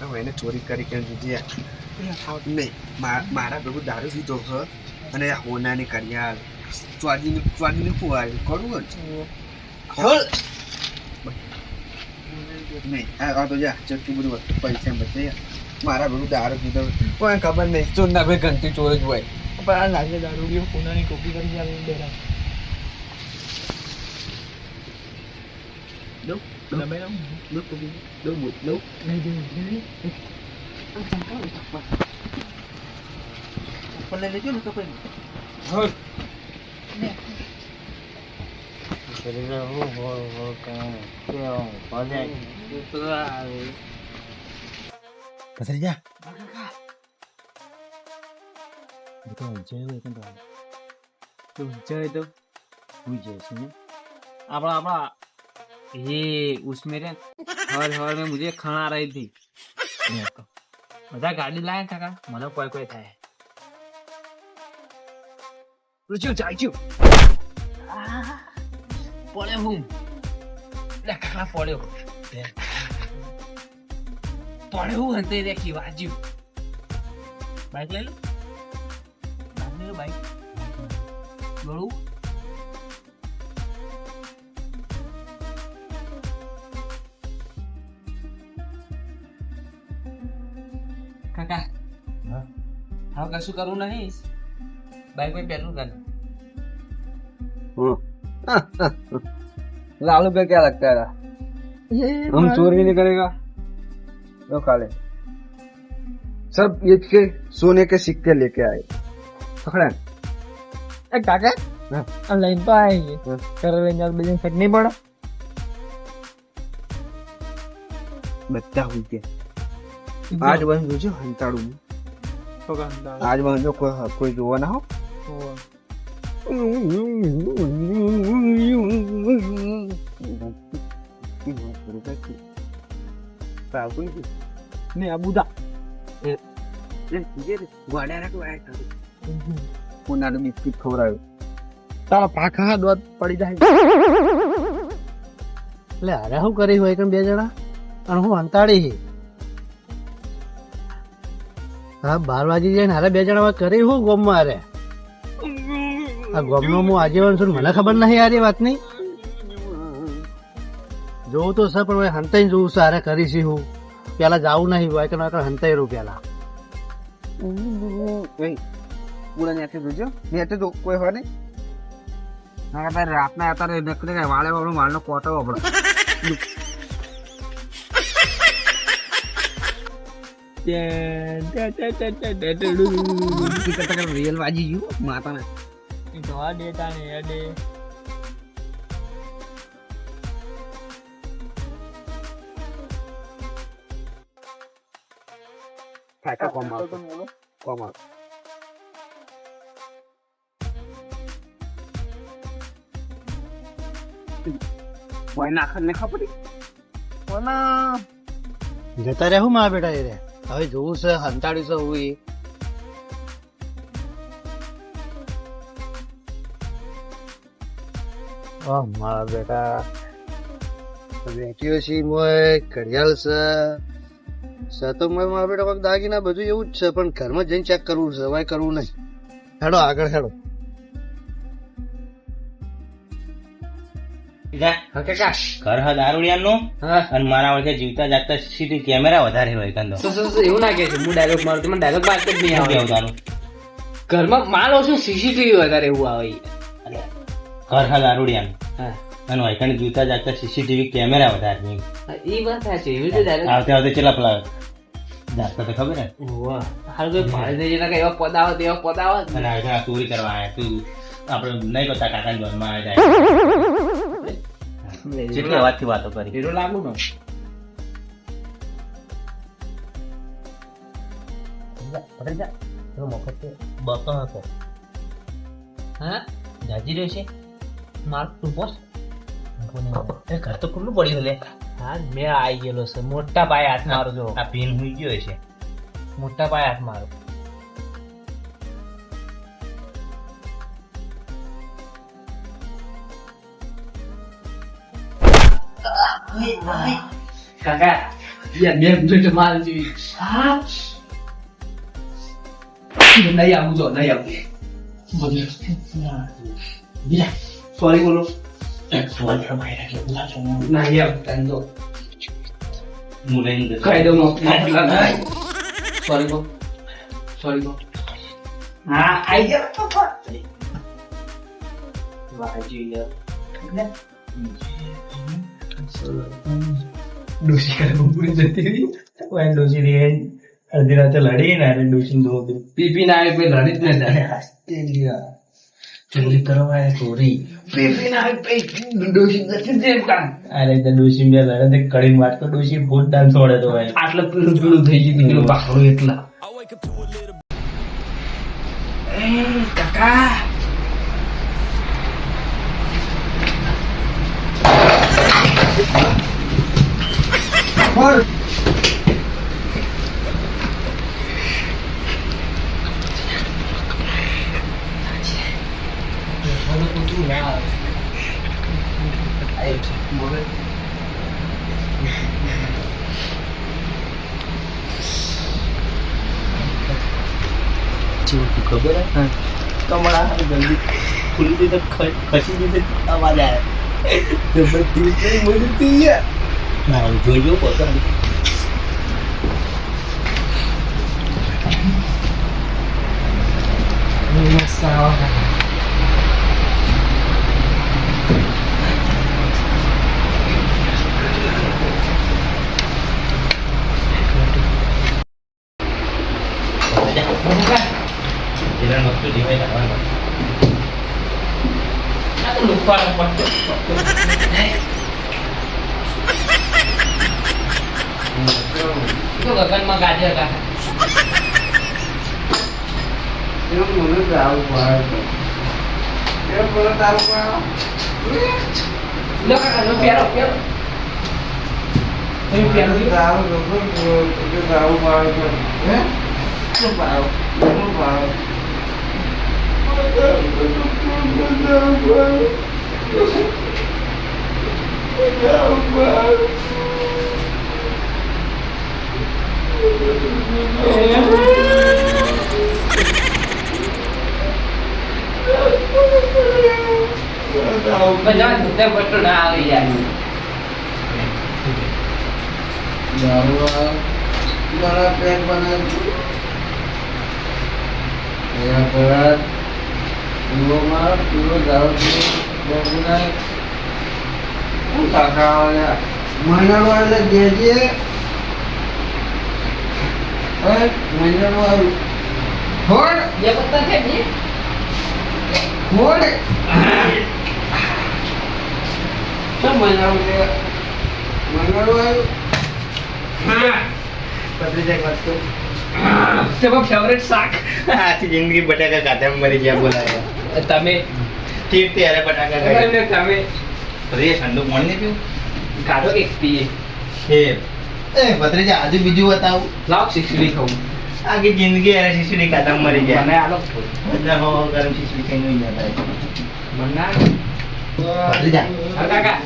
હવે એને ચોરી કરી કેમ દીધી નહીં મારા ભેગું દારૂ પીધો હ અને આ હોનાની કરિયાલ સ્વાદીને ખોવાયું કરવું નહીં આ તો જા ચટકી બધું પૈસા બચે મારા ભેગું દારૂ પીધો કોઈ ખબર નહીં ચોર ના ભાઈ ગંતી ચોર જ હોય પણ આ લાગે દારૂ કોનાની ટોપી કરી આવે બેરા પસરી જા अपना ये उसमें रे हर हर में मुझे खाना आ रही थी બધા ગાડી લાયા કાકા મને કોઈ કોઈ થાય રૂચિ ચાલ્યું પડ્યો હું લખા પડ્યો પડ્યો અંતે રેખી વાજ્યું બાઈક લઈ લો બાઈક ગળું કાકા હવે કશું કરવું નહીં બાઈક પર પેટ્રોલ કર लालू पे क्या लगता है हम चोरी नहीं करेगा तो खा ले सब ये के सोने के सिक्के लेके आए पकड़ा એ કાકા આ લાઈન તો આવી ગઈ કરે લઈને બીજું સેટ નહીં પડે बच्चा हुई के आज बन जो हंताड़ू आज बन जो कोई जो ना हो ને આ બુદા ઉનાળુ બિસ્કિટ ખવડાવ્યું તારા પાખા દોત પડી જાય એટલે હારે શું કરી હોય કે બે જણા અને હું અંતાડી હા 12 વાગી જાય ને હારે બે જણા કરી હું ગોમમાં હારે આ ગોમનો હું આજીવન છું મને ખબર નહીં આ વાત નહીં જોવું તો સર પણ હંતાઈ જોવું છે હારે કરીશી હું પેલા જાવું નહીં હોય કે હંતાઈ રહું પેલા પૂરા નેચે જોજો નેચે તો કોઈ હોય નહીં ના તારે રાતના અત્યારે નકલી કઈ વાળે વાળો મારનો કોટો આપણે રિયલ વાજી ગયું માતાને જતા રહે હું મારા બેટા એ રે હવે જોવું છે હંતાડ્યું છે હું મારા બેટા વેચ્યો છે ઘડિયાળ છે તો મારા બેટા કોઈ દાગીના બધું એવું જ છે પણ ઘરમાં જઈને ચેક કરવું છે હવે કરવું નહીં હેડો આગળ હેડો ઘર હા દારૂડિયાનું અને મારા વચ્ચે જીવતા જાગતા સીસીટીવી કેમેરા વધારે હોય કંદો એવું ના કે છે હું ડાયલોગ મારું મને ડાયલોગ બાદ જ નહીં આવે દારૂ ઘરમાં માલ ઓછું સીસીટીવી વધારે એવું આવે ઘર હા દારૂડિયાનું અને વૈકણ જીવતા જાગતા સીસીટીવી કેમેરા વધારે નહીં એ વાત સાચી એવી રીતે ડાયલોગ આવતે આવતે કેટલા પેલા જાગતા તો ખબર ને હાલ કોઈ ભાડે જેના કઈ એવા પદ આવે તેવા પદ આવે અને આ ચોરી કરવા આવ્યા તું આપણે નહીં કરતા કાકા જોનમાં આવી જાય કેટલી અવાજથી વાતો કરી હીરો લાગુ ને બતો હતો હા જાજી રહ્યો છે માર તું બોસ ઘર તો ખુલ્લું પડ્યું લે હા મેં આવી ગયેલો છે મોટા પાયે હાથ મારો જો આ પીન હુઈ ગયો છે મોટા પાયે હાથ મારો કાકા યાર બે મિનિટ માલ જેવી નહીં આવું જો નહીં આવું સોરી બોલો નહીં આવું તો કહી દઉં સોરી બો હા આઈ ગયા ડોસી કરે પૂરી જતી રહી ઓય ડોસી રે અડધી રાતે લડી ને અરે ડોસી દો પીપી ના આવે કોઈ લડી જ ન જાય ઓસ્ટ્રેલિયા ચોરી કરવા ચોરી પીપી ના આવે ડોસી નથી દેતા અરે તો ડોસી બે લડે તે કડીને વાત તો ડોસી ફૂટ ડાન્સ છોડે તો ભાઈ આટલે પીળું થઈ ગયું પેલું પાખડું એટલા એ કાકા ખબર હે કમળા જલ્દી ખુલી દીધે ખસી દીધે અવાજ આવ્યો જબરદસ્તી મળી ના જોજો પોતા ગગનમાં ગાજર કાકા લો કાકા લો પ્યારો બધા ધૂતે બટો ના આવે યાર મારા પેટ બનાવ્યું એના પર પૂરો દારૂ મહિનાનું એટલે દેજે મહિનાનું આવ્યું ફોડ બે પત્તા છે ને ફોડ શું મહિનાનું છે મહિનાનું આવ્યું તમારું ફેવરેટ શાક આખી જિંદગી બટાકા ખાતા મરી ગયા બોલાય તમે ઠીક ત્યારે બટાકા ખાય તમે રે ઠંડુ પાણી નહીં પીવું કાઢો એક પીએ એ ભત્રીજા આજુ બીજું બતાવું લાવ શીખડી ખાવું આખી જિંદગી અરે શીશડી ખાતા મરી ગયા મને આલો બધા હો ગરમ શીશડી ખાઈને ઊંઘી જતા મન્ના ભત્રીજા હા કાકા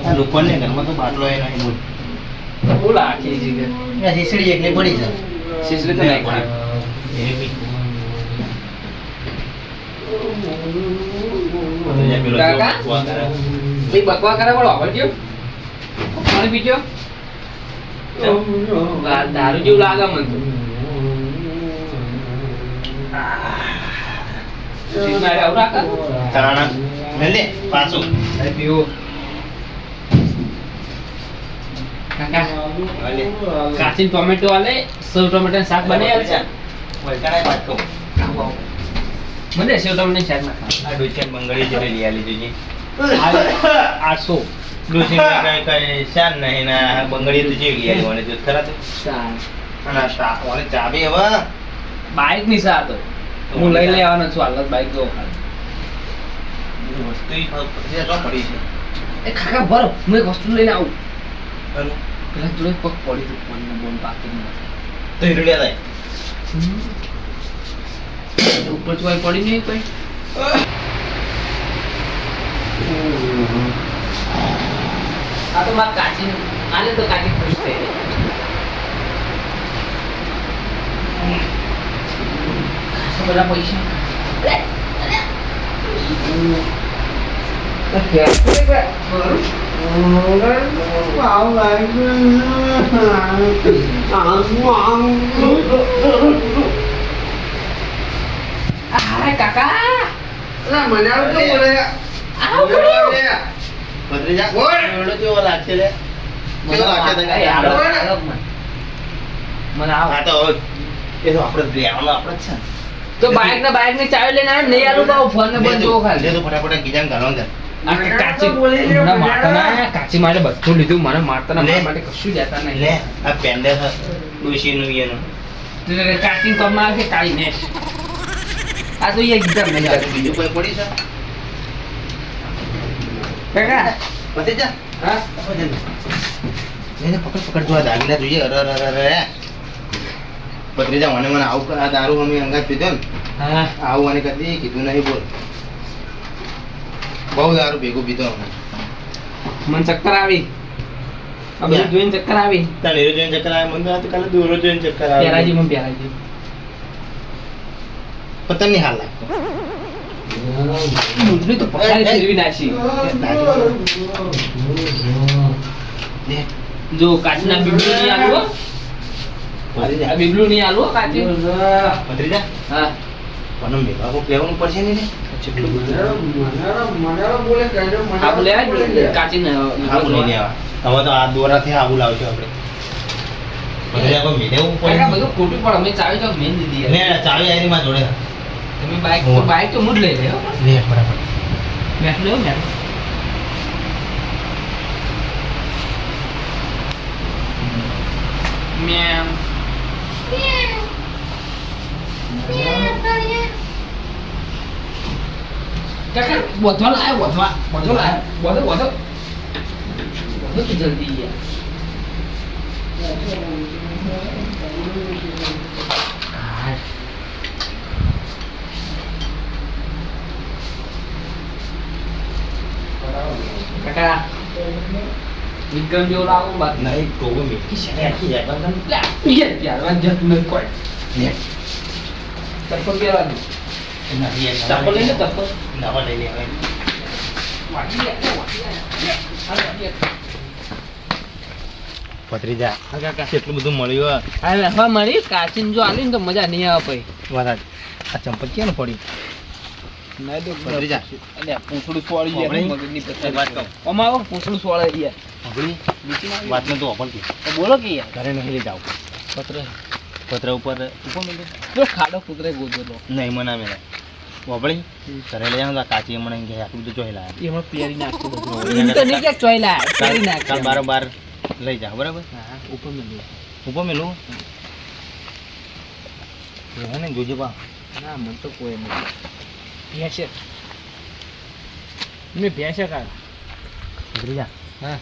આ લોકોને ઘરમાં તો બાટલો એ નહીં બોલ બોલ આખી જગ્યા આ શીશડી એકલી પડી છે શીશડી તો નાખી કાકા? એ બકવા કરે બોલો આવડજો પાણી પીજો દારૂ જેવું લાગે મને તો શીશમાં આવું રાખે તાણા લે પાછું અરે પીવો કાકા હાલે કાચી ટોમેટો આલે સેવ ટોમેટો શાક બનાવી છે વળકાણાય વાત કહું મને સેવ ટોમેટો શાક ના આ ડોચન બંગડી જેવી લઈ આલી જોજી ખાવા 800 ડોચી કઈ શાન નહીં ના બંગડી તો જેવી લઈ આલી મને જો ખરા તો અને સા ઓને ચાબી હવે બાઈક ની સા તો હું લઈ લેવાનો છું હાલત બાઈક જો વસ્તુ ઈ પૈસા તો પડી છે એ કાકા બરો હું એક વસ્તુ લઈને આવું અનુ પેલા જોડે પગ પડી તો ફોન બોન બાકી તો હીરડિયા થાય ઉપર ચોય પડી નહીં કોઈ આ તો મારે કાચી આને તો કાચી ખુશ થઈ ગઈ. ખાસા બધા પૈસા હાય કાકા મને આવું તો બોલે આવો બોલો. ભત્રીજા એવડો કેવો લાગશે લે કેવો લાગશે તને? એ હાલો, હાલો મને. મને આવો. આ તો એ તો આપણે લેવાનો આપણે જ છે ને. તો બાઇક ને ચાવી લઈને આવે નહીં આલું બાઉ ફોન ને બંધ જો ખાલી. લે તો ફટાફટ ગીજાને ઘાલવાનું છે. આ કાચી હમણાં મારતા ના કાચી માટે બધું લીધું મને મારતા ના મારા માટે કશું લેતા નહીં. લે આ પેન્ડે છે ડોશીનું એનું. તો કાચી કમા કે કાઈ ને આ તો એ ગીધર નહીં આવે. બીજું કોઈ પડી છે કાકા ભત્રીજા હા એને પકડ પકડ જો આ દાગીના જોઈએ. અરે અરે અરે ભત્રીજા મને આવું આ દારૂ અમે અંગાત પીધો ને હા આવું અને કદી કીધું નહીં બોલ. બહુ દારૂ ભેગું પીધો અમે. મને ચક્કર આવી આ બધું જોઈને ચક્કર આવી. તારે હીરો જોઈને ચક્કર આવે મને તો કાલે દોરો જોઈને ચક્કર આવે. પેરાજી માં પેરાજી પતંગ ની હાલ લાગતો. મુંડલી તો પકડી ફેરવી નાખી. લે જો કાચના બીબલું નહીં આલું હો. આ બીબલું નહીં આલું હો કાચી. ભત્રીજા હા મને મેળવા કોઈ કહેવાનું પડશે નહીં ને. આપણે લેવા કાચી ને આવું લઈને આવા. હવે તો આ દોરાથી આવું લાવશું આપણે. ભત્રીજા કોઈ મેળવું કાકા પડે. બધું ખોટું પણ અમે ચાવી તો મેન દીધી લે ચાવી આની માં જોડે. તમે બાઈક તો મુડ લઈ લે હો. લે ફટાફટ. મેં લેવો મેં મેં કાકા વધવા લાય વધો તો જલ્દી યાર. કાકા વિક્રમ જેવો લાવો બાત નહીં તો મેકી શકે આખી જાય પણ લે પિયર પ્યારવા જત ન કોઈ લે ચપ્પલ પહેરવાનું નથી ચપ્પલ લઈને ચપ્પલ નવા લઈ લે હવે. ભત્રીજા કેટલું બધું મળ્યું. હા રહેવા મળી કાચીન જો આલી ને તો મજા નહીં આવે પછી. વાત આ ચંપલ ક્યાં પડી નહીં તો ભત્રીજા અલ્યા પૂંછડું સોળી જાય આપણે મગજની પથારી. એક વાત કહું. આમાં આવો પૂંછડું સોળાઈ જાય. સાંભળી નીચેમાં વાતને તો ઓપન તો બોલો કે યાર ઘરે નહીં લઈ જાવ. પત્ર પત્ર ઉપર મેળ્યું તો ખાડો કૂતરે ગોદો નહીં મના મેળા વાપળી ઘરે લઈ જાવ કાચી મને કે આટલું બધું જોઈ લાયા. એ હમણાં પહેરી નાખતું બધું એમ તો નહીં ક્યાંક ચોયલા પહેરી નાખ કાલ બારોબાર લઈ જા બરાબર. હા ઉપર મેલું ઉપર મેલું હે ને જોજે બા. ના મને તો કોઈ નહીં ભેંસે મેં ભેંસે કાઢ ભત્રીજા હા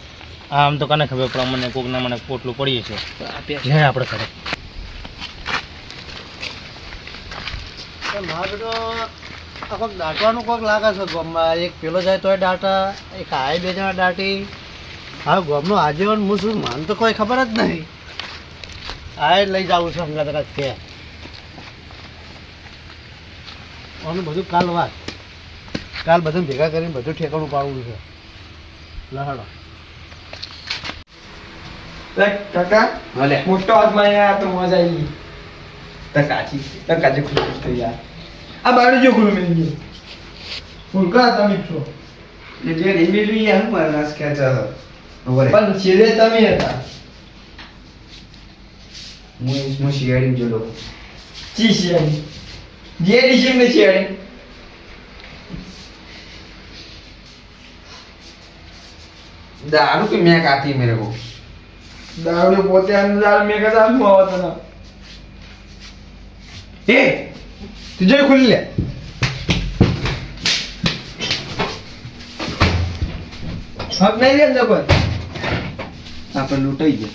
આમ તો કને ખબર પણ મને કોક ના મને પોટલું પડીએ છે. આ ભેંસ લે આપણે ઘરે કોઈક દાટવાનું કોઈક લાગે છે ગામમાં. એક પેલો જાય તોય દાટા, એક આય બે જણા દાટી. હા ગામનું આજીવન હું શું માન તો કોઈ ખબર જ નહીં. આય લઈ જાવું છે હમણાં તરત કે આનું બધું કાલ વાત. કાલ બધું ભેગા કરીને બધું ઠેકાણું પાડવું છે. લહાડો કાકા ભલે મોટો હાથમાં આવ્યા તો મજા આવી તકાચી ખુશ થઈ યાર આ બારું જો ખુલ્લું મિલી ગયું ફૂલકા તમે છો એટલે રીબી યાર હું મારા નાસ ખેંચા પણ છેલ્લે તમે હતા હું શિયાળી જોડો ચી શિયાળી જે ડીશી ને શિયાળી दारू की महक आती है मेरे को दारू पोते अंदर मैं का साथ हुआ होता ना ए तुझे खुल ले हक नहीं दे अंदर पर अपन लूटाई है